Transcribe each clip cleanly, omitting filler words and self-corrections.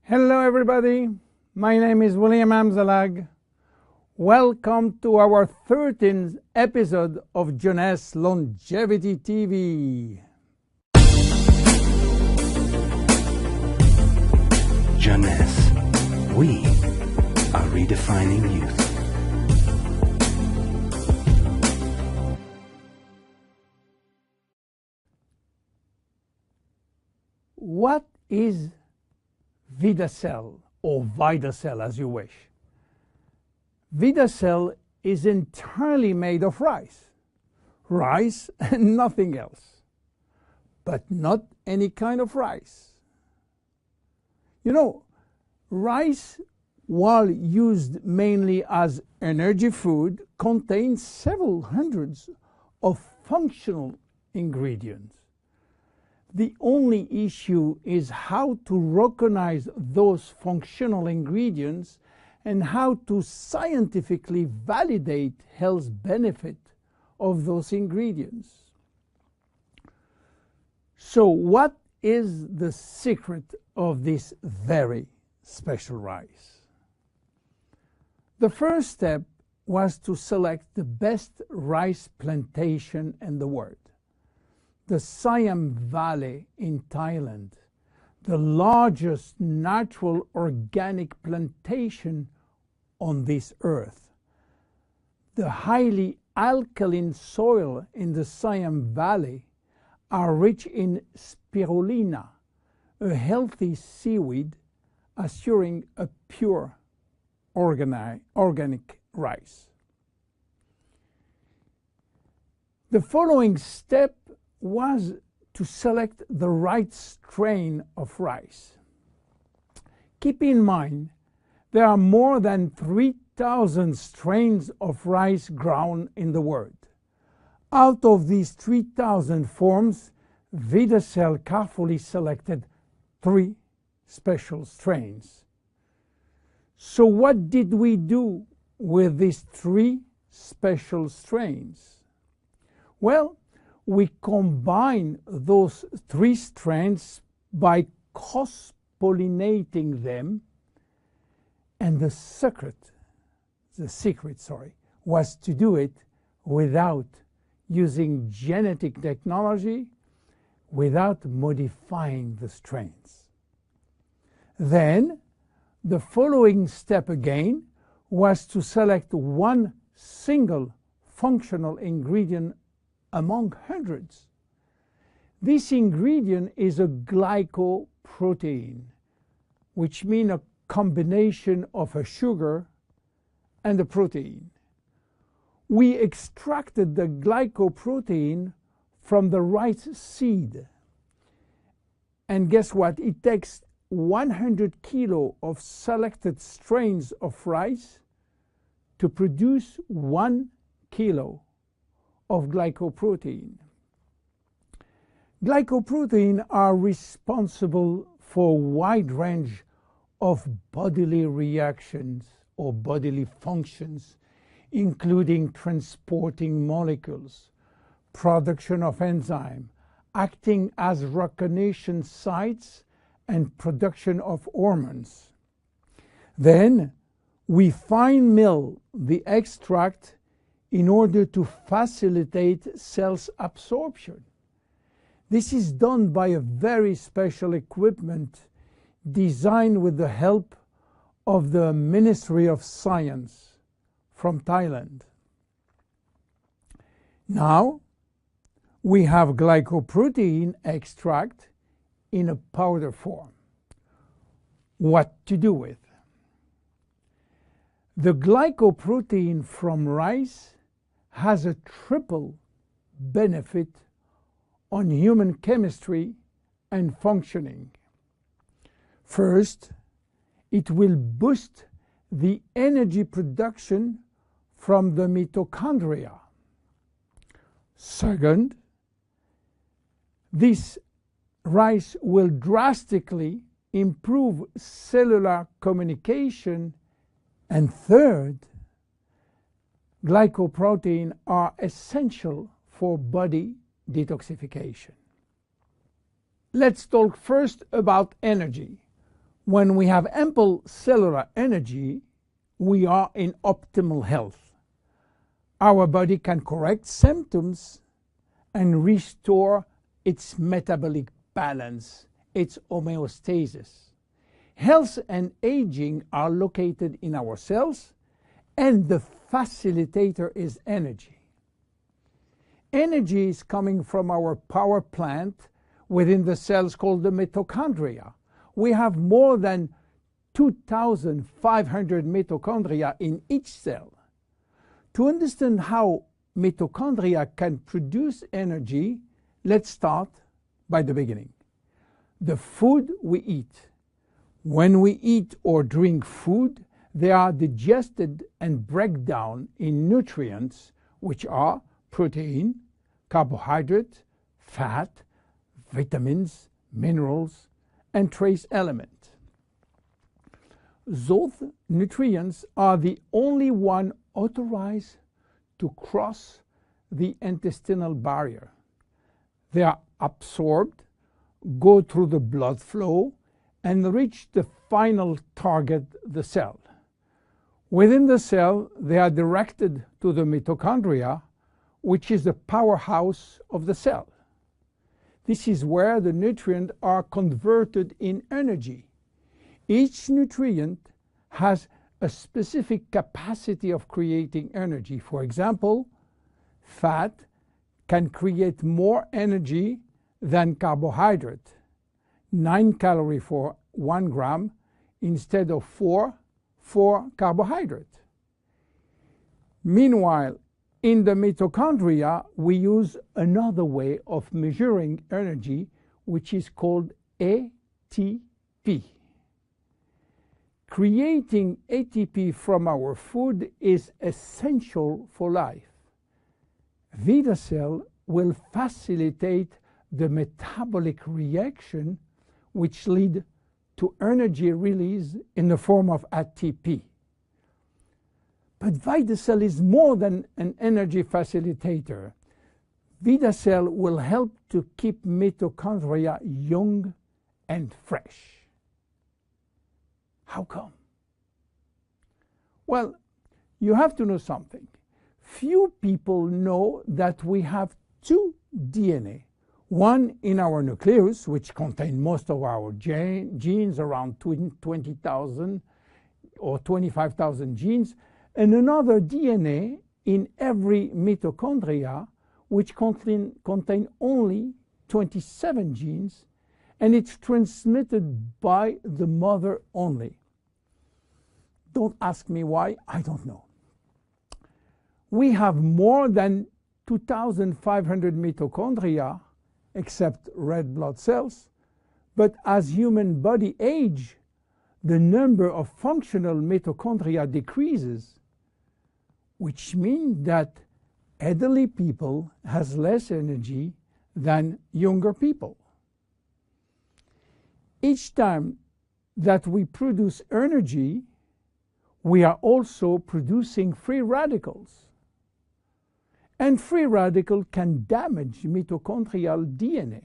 Hello everybody, my name is William Amzalag. Welcome to our 13th episode of Jeunesse Longevity TV. Jeunesse, we are redefining youth. What is Vidacell, or Vidacell as you wish? Vidacell is entirely made of rice. Rice and nothing else. But not any kind of rice. You know, rice, while used mainly as energy food, contains several hundreds of functional ingredients. The only issue is how to recognize those functional ingredients and how to scientifically validate health benefit of those ingredients. So what is the secret of this very special rice? The first step was to select the best rice plantation in the world. The Siam Valley in Thailand, the largest natural organic plantation on this earth. The highly alkaline soil in the Siam Valley are rich in spirulina, a healthy seaweed assuring a pure organic rice. The following step was to select the right strain of rice. Keep in mind, there are more than 3,000 strains of rice grown in the world. Out of these 3,000 forms, Vidacell carefully selected 3 special strains. So what did we do with these 3 special strains? Well, we combine those 3 strains by cross-pollinating them, and the secret was to do it without using genetic technology, without modifying the strains. Then, the following step again was to select one single functional ingredient among hundreds. This ingredient is a glycoprotein, which means a combination of a sugar and a protein. We extracted the glycoprotein from the rice seed. And guess what? It takes 100 kilo of selected strains of rice to produce 1 kilo of glycoprotein. Glycoprotein are responsible for a wide range of bodily reactions or bodily functions, including transporting molecules, production of enzyme, acting as recognition sites, and production of hormones. Then we fine mill the extract in order to facilitate cells absorption. This is done by a very special equipment designed with the help of the Ministry of Science from Thailand. Now we have glycoprotein extract in a powder form. What to do with? The glycoprotein from rice has a triple benefit on human chemistry and functioning. First, it will boost the energy production from the mitochondria. Second, this rice will drastically improve cellular communication. And third, glycoprotein are essential for body detoxification. Let's talk first about energy. When we have ample cellular energy, we are in optimal health. Our body can correct symptoms and restore its metabolic balance, its homeostasis. Health and aging are located in our cells, and the facilitator is energy. Energy is coming from our power plant within the cells called the mitochondria. We have more than 2,500 mitochondria in each cell. To understand how mitochondria can produce energy, let's start by the beginning. The food we eat. When we eat or drink food, they are digested and break down in nutrients, which are protein, carbohydrate, fat, vitamins, minerals, and trace elements. Those nutrients are the only one authorized to cross the intestinal barrier. They are absorbed, go through the blood flow, and reach the final target, the cell. Within the cell, they are directed to the mitochondria, which is the powerhouse of the cell. This is where the nutrients are converted in energy. Each nutrient has a specific capacity of creating energy. For example, fat can create more energy than carbohydrate, 9 calories for 1 gram instead of 4 for carbohydrate. Meanwhile, in the mitochondria, we use another way of measuring energy, which is called ATP. Creating ATP from our food is essential for life. Vidacell will facilitate the metabolic reaction which lead to energy release in the form of ATP. But Vidacell is more than an energy facilitator. Vidacell will help to keep mitochondria young and fresh. How come? Well, you have to know something. Few people know that we have two DNA. One in our nucleus, which contains most of our genes, around 20,000 or 25,000 genes, and another DNA in every mitochondria, which contain only 27 genes, and it's transmitted by the mother only. Don't ask me why, I don't know. We have more than 2,500 mitochondria, except red blood cells, but as human body age, the number of functional mitochondria decreases, which means that elderly people has less energy than younger people. Each time that we produce energy, we are also producing free radicals. And free radical can damage mitochondrial DNA.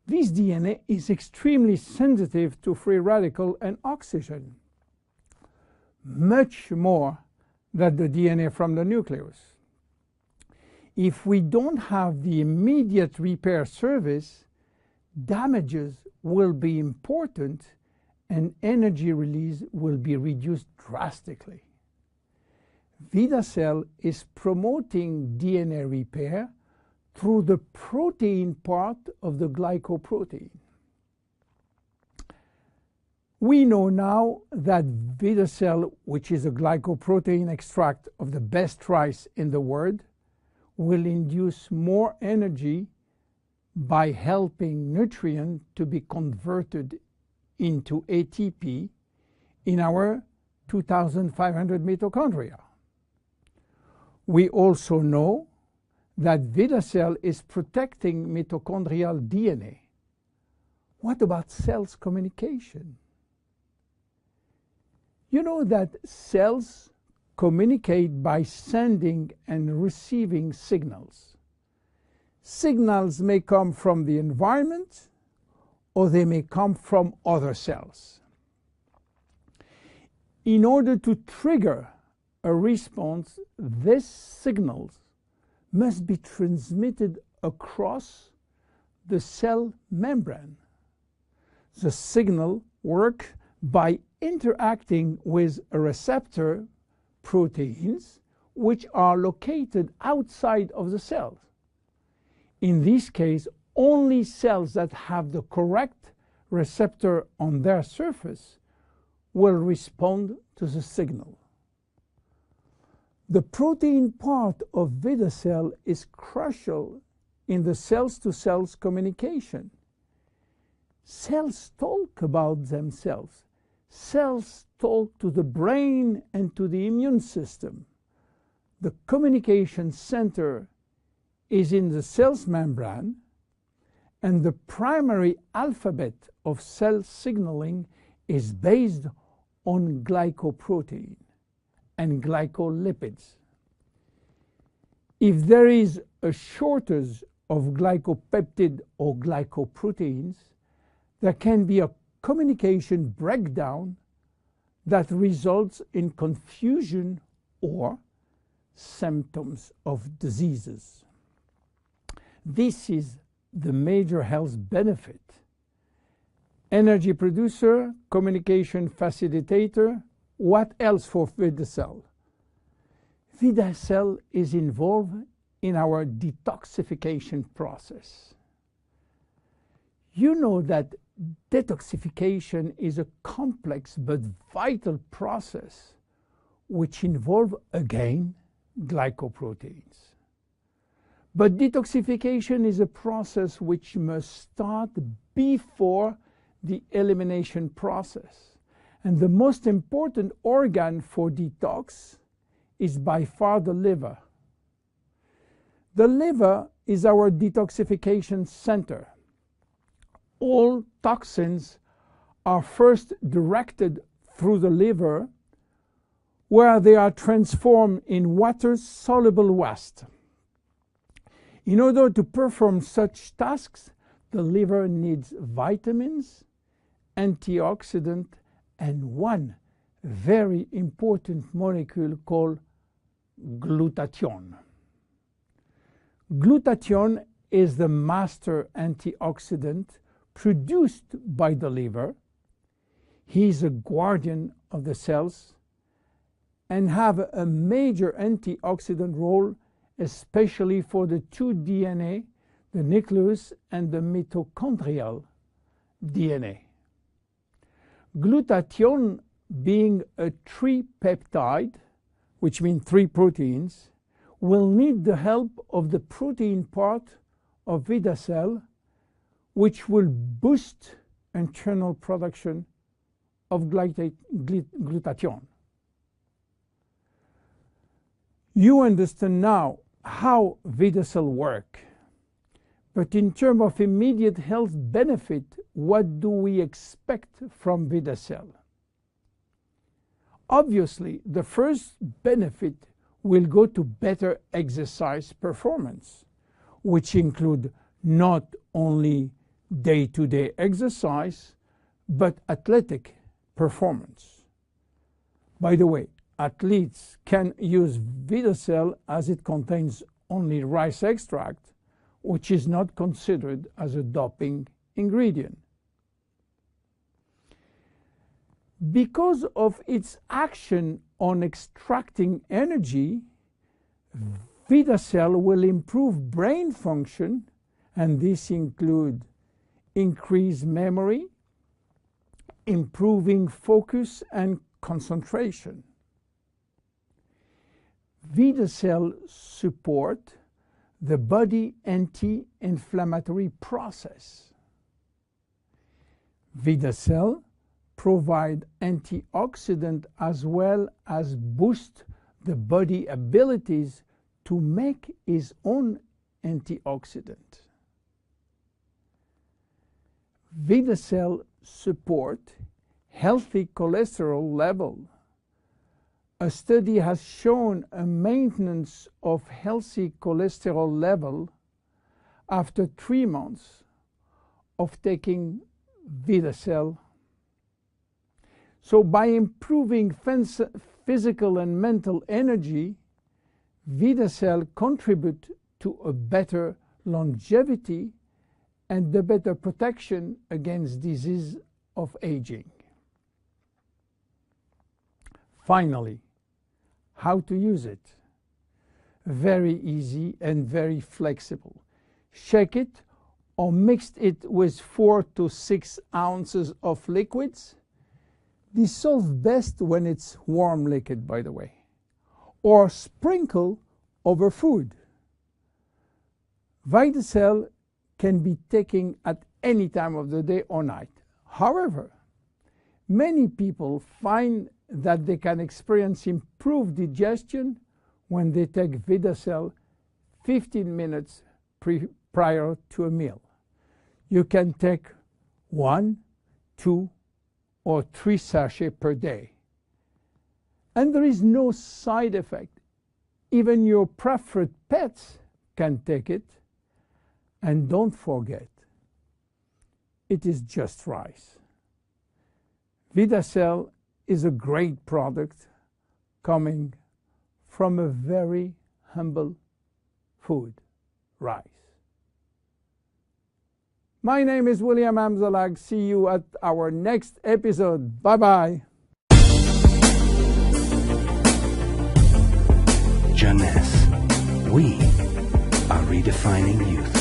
This DNA is extremely sensitive to free radical and oxygen, much more than the DNA from the nucleus. If we don't have the immediate repair service, damages will be important and energy release will be reduced drastically. Vidacell is promoting DNA repair through the protein part of the glycoprotein. We know now that Vidacell, which is a glycoprotein extract of the best rice in the world, will induce more energy by helping nutrient to be converted into ATP in our 2,500 mitochondria. We also know that Vidacell is protecting mitochondrial DNA. What about cells communication? You know that cells communicate by sending and receiving signals. Signals may come from the environment or they may come from other cells. In order to trigger a response, these signals must be transmitted across the cell membrane. The signal works by interacting with a receptor proteins which are located outside of the cells. In this case, only cells that have the correct receptor on their surface will respond to the signal. The protein part of Vidacell is crucial in the cells-to-cells communication. Cells talk about themselves. Cells talk to the brain and to the immune system. The communication center is in the cell's membrane, and the primary alphabet of cell signaling is based on glycoprotein and glycolipids. If there is a shortage of glycopeptide or glycoproteins, there can be a communication breakdown that results in confusion or symptoms of diseases. This is the major health benefit. Energy producer, communication facilitator. What else for Vidacell? Vidacell is involved in our detoxification process. You know that detoxification is a complex but vital process which involves, again, glycoproteins. But detoxification is a process which must start before the elimination process. And the most important organ for detox is by far the liver. The liver is our detoxification center. All toxins are first directed through the liver, where they are transformed in water-soluble waste. In order to perform such tasks, the liver needs vitamins, antioxidants, and one very important molecule called glutathione. Glutathione is the master antioxidant produced by the liver. He is a guardian of the cells and have a major antioxidant role, especially for the two DNA, the nucleus and the mitochondrial DNA. Glutathione, being a tripeptide, which means 3 proteins, will need the help of the protein part of Vidacell, which will boost internal production of glutathione. You understand now how Vidacell works. But in terms of immediate health benefit, what do we expect from Vidacell? Obviously, the first benefit will go to better exercise performance, which include not only day-to-day exercise, but athletic performance. By the way, athletes can use Vidacell as it contains only rice extract, which is not considered as a doping ingredient. Because of its action on extracting energy, Vidacell will improve brain function, and this includes increased memory, improving focus and concentration. Vidacell support the body anti-inflammatory process. Vidacell provide antioxidant as well as boost the body abilities to make its own antioxidant. Vidacell support healthy cholesterol level. A study has shown a maintenance of healthy cholesterol level after 3 months of taking Vidacell. So by improving physical and mental energy, Vidacell contribute to a better longevity and the better protection against disease of aging. Finally, how to use it? Very easy and very flexible. Shake it or mix it with 4 to 6 ounces of liquids. Dissolve best when it's warm liquid, by the way. Or sprinkle over food. Vidacell can be taken at any time of the day or night. However, many people find that they can experience improved digestion when they take Vidacell 15 minutes prior to a meal. You can take 1, 2, or 3 sachets per day. And there is no side effect. Even your preferred pets can take it. And don't forget, it is just rice. Vidacell is a great product coming from a very humble food, rice. My name is William Amzalag. See you at our next episode. Bye-bye. Jeunesse. We are redefining youth.